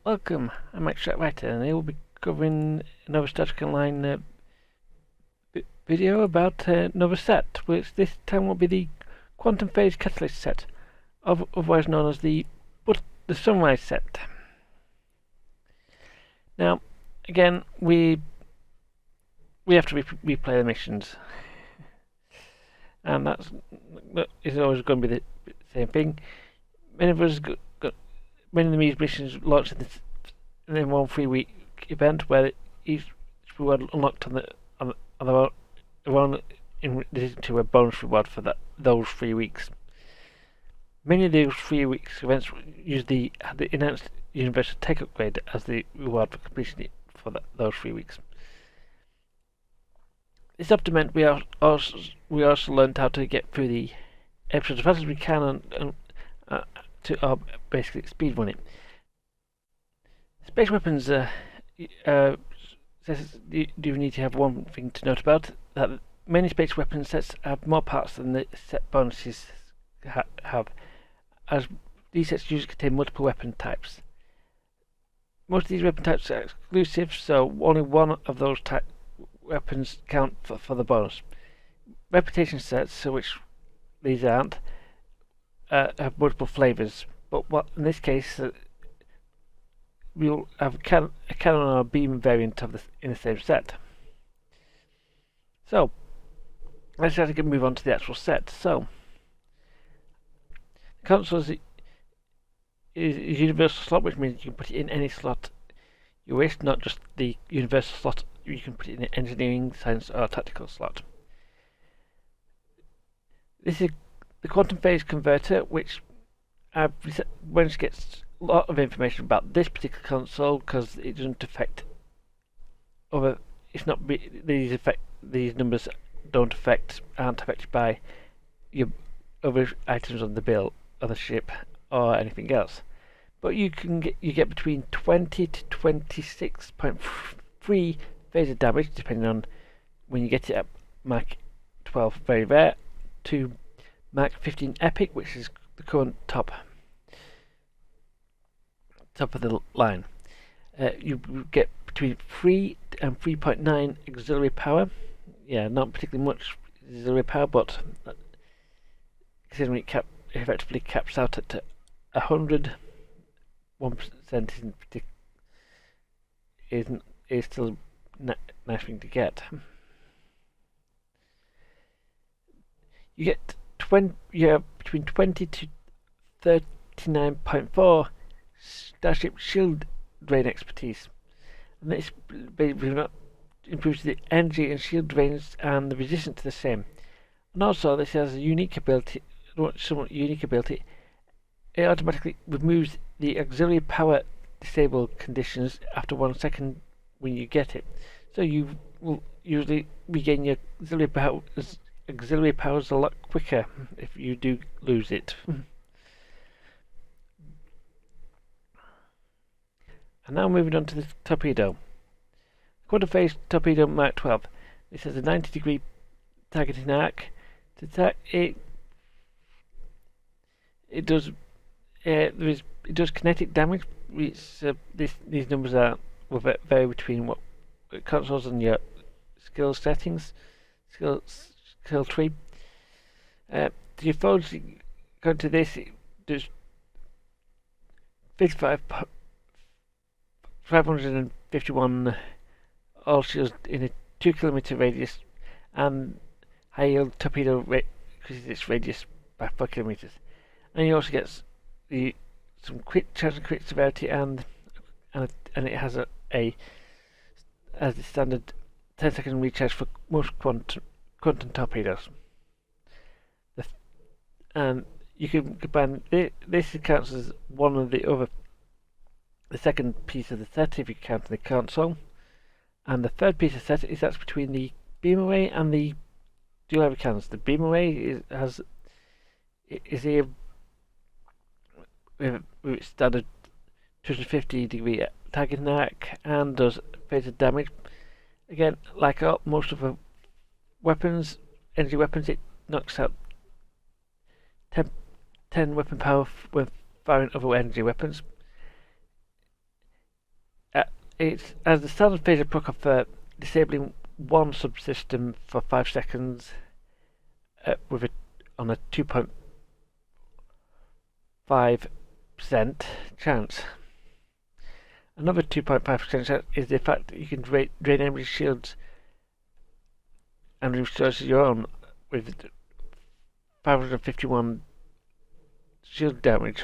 Welcome, I'm Extract Writer, and I will be covering another Static Online video about another set, which this time will be the Quantum Phase Catalyst set, otherwise known as the Sunrise set. Now, again, we have to replay the missions, and that is always going to be the same thing. Many of these missions launched in one 3-week event where each reward unlocked on the one in addition to a bonus reward for those 3 weeks. Many of those 3 weeks events use the enhanced universal take upgrade as the reward for completion for those 3 weeks. This often meant we also learned how to get through the episodes as fast as we can to basically speedrun it. Space weapons do need to have one thing to note about, that many space weapon sets have more parts than the set bonuses have, as these sets usually contain multiple weapon types. Most of these weapon types are exclusive, so only one of those weapons count for the bonus. Reputation sets, which these aren't, have multiple flavors, but in this case we'll have a cannon or a beam variant of in the same set. So let's try to move on to the actual set. So the console is a universal slot, which means you can put it in any slot you wish, not just the universal slot. You can put it in an engineering, science, or tactical slot. This is the quantum phase converter, which I've managed to get a lot of information about this particular console because it doesn't affect other. It's not these numbers aren't affected by your other items on the bill of the ship or anything else. But you get between 20 to 26.3 phaser damage depending on when you get it at Mach 12 very rare to Mach 15 epic, which is the current top of the line. You get between 3 and 3.9 auxiliary power. Yeah, not particularly much auxiliary power, but considering it effectively caps out at 100, 1% is still a nice thing to get. You get between 20 to 39.4 Starship shield drain expertise, and this improves the energy and shield drains and the resistance to the same. And also, this has a somewhat unique ability. It automatically removes the auxiliary power disabled conditions after 1 second when you get it. So you will usually regain your auxiliary powers a lot quicker if you do lose it. And now moving on to the torpedo. Quantum phase torpedo Mark 12. This has a 90-degree targeting arc. It does kinetic damage. These numbers will vary between what consoles and your skill settings. Skill tree. The defaults going to this, it does 551 all shields in a 2-kilometer radius, and high yield torpedo increases its radius by 4 kilometers. And you also get some chance and crit severity, and it has a standard 10-second recharge for most quantum torpedoes. And you can combine this counts as one of the second piece of the set if you count the console, and the third piece of the set is that's between the beam array and the dual heavy cannons. The beam array is here with its standard 250-degree targeting arc and does phaser damage. Again, like most of the energy weapons, it knocks out 10 weapon power when firing other energy weapons. It's as the standard phaser proc for disabling one subsystem for 5 seconds with on a 2.5% chance. Another 2.5% chance is the fact that you can drain enemy shields and restore your own with 551 shield damage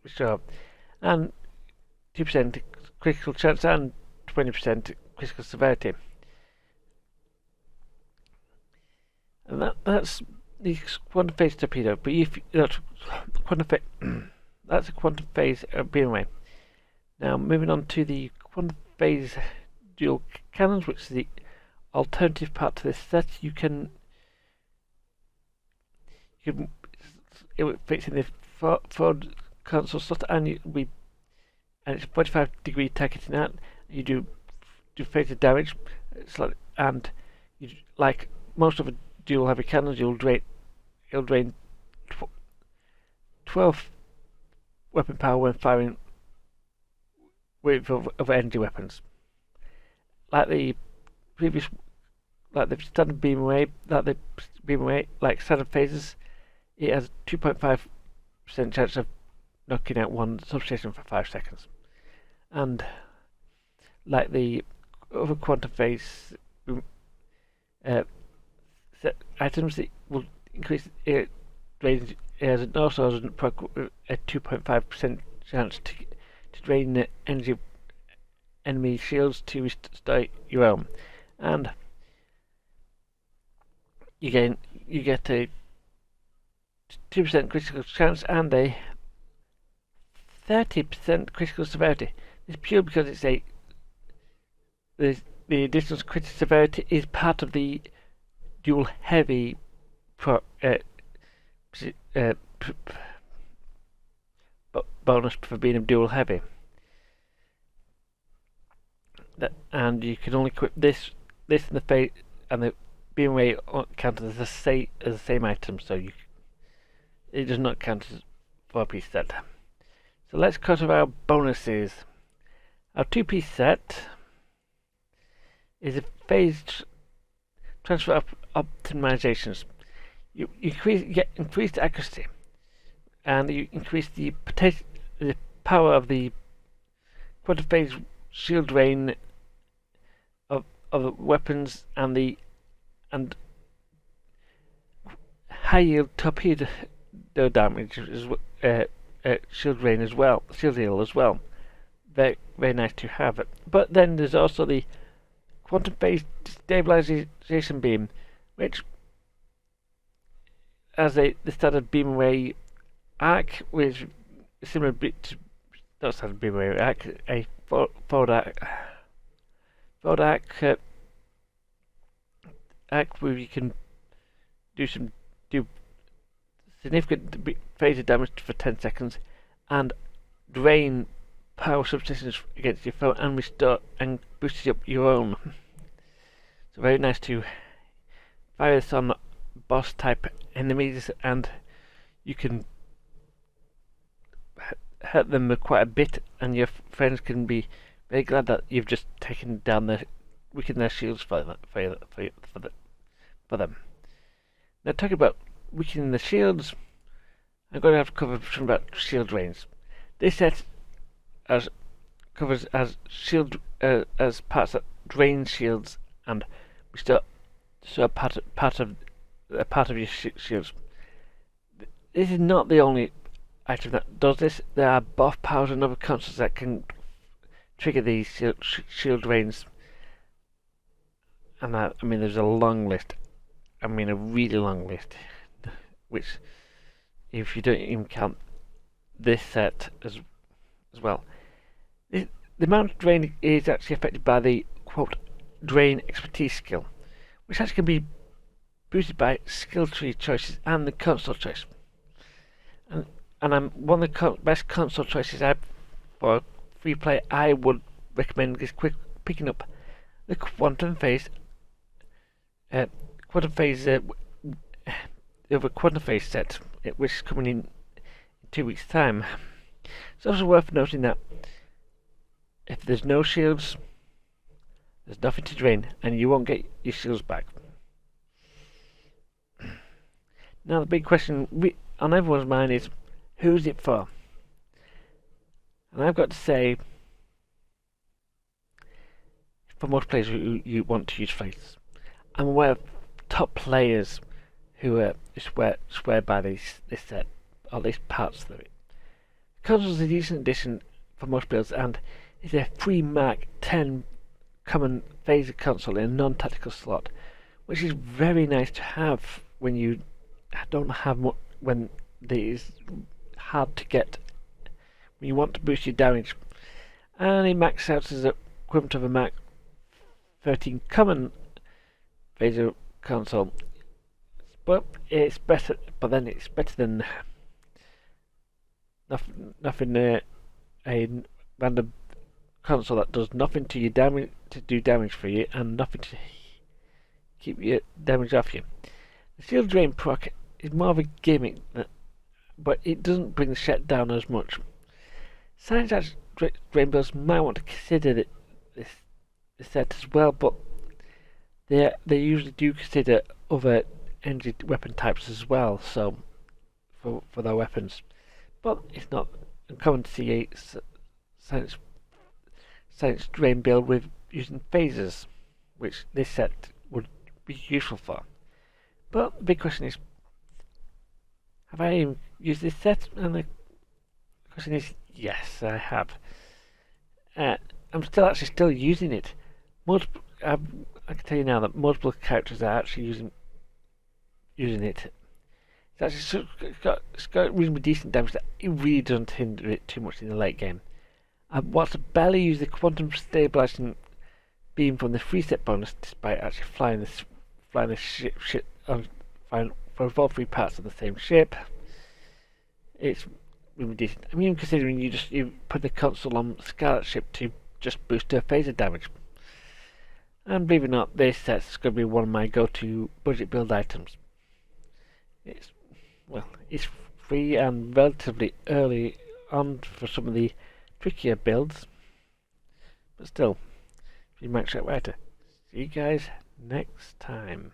restore, and 2% critical chance and 20% critical severity. And that's the quantum phase torpedo, but if that's that's a quantum phase beam away. Now moving on to the quantum phase dual cannons, which is the alternative part to this set. It fits in the forward console slot, and it's 45-degree targeting out. You do phaser damage, and you, like most of the dual heavy cannons, you'll drain 12 weapon power when firing with other energy weapons. Like the standard beam away, like standard phasers, it has 2.5% chance of knocking out one substation for 5 seconds. And like the other quantum phase items, that will increase it range as it also has a 2.5% chance to drain the enemy shields to restore your own, and you get a 2% critical chance and a 30% critical severity. It's pure because it's the additional critical severity is part of the dual heavy bonus for being a dual heavy. And you can only equip this and the phase and the beam away count as the same item, so it does not count as 4-piece set. So let's cover our bonuses. Our 2-piece set is a phased transfer optimizations. You get increased accuracy, and you increase the power of the quantum phase shield drain of weapons and high yield torpedo damage shield drain as well, shield heal as well. Very, very nice to have it. But then there's also the quantum phase stabilization beam, which as the standard beam away arc, which is similar to not standard beam away arc, a forward arc where you can do significant phaser damage for 10 seconds and drain power subsystems against your foe and restore and boost up your own. So very nice to fire this on boss type enemies, and you can hurt them quite a bit, and your friends can be very glad that you've just taken down weakened their shields for them. Now, talking about weakening the shields, I'm going to have to cover something about shield drains. This set covers as shield as parts that drain shields and restore part of your shields. This is not the only item that does this. There are buff powers and other consoles that can trigger these shield drains, and I mean there's a long list. I mean a really long list, which if you don't even count this set as well. The amount of drain is actually affected by the quote drain expertise skill, which actually can be boosted by skill tree choices and the console choice. And I'm one of the best console choices for free play. I would recommend is picking up the quantum phase the other quantum phase set, which is coming in 2 weeks' time. It's also worth noting that If there's no shields, there's nothing to drain, and you won't get your shields back. Now the big question on everyone's mind is, who's it for? And I've got to say, for most players who you want to use phrases, I'm aware of top players who swear by this set, or at least parts of it. The console's a decent addition for most builds, and is a free Mark 10 common phaser console in a non-tactical slot, which is very nice to have when you don't have much, when it is hard to get, when you want to boost your damage. And it maxes out as a equivalent of a Mark 13 common phaser console, but it's better. But then it's better than nothing. A random console that does nothing to your damage, to do damage for you, and nothing to keep your damage off you. The shield drain proc is more of a gimmick, but it doesn't bring the set down as much. Science drain builds might want to consider this set as well, but they usually do consider other energy weapon types as well. So for their weapons, but it's not uncommon to see a science drain build with using phasers, which this set would be useful for. But the big question is, have I even used this set? And the question is, yes, I have. I'm still using it. I can tell you now that multiple characters are actually using it. It's got reasonably decent damage that it really doesn't hinder it too much in the late game. Whilst I barely use the quantum stabilization beam from the free set bonus, despite actually flying the ship for all three parts of the same ship, it's really decent. I mean, considering you put the console on Scarlet ship to just boost her phaser damage. And believe it or not, this set's going to be one of my go-to budget build items. It's free and relatively early on for some of the trickier builds, but still, be max out writer. See you guys next time.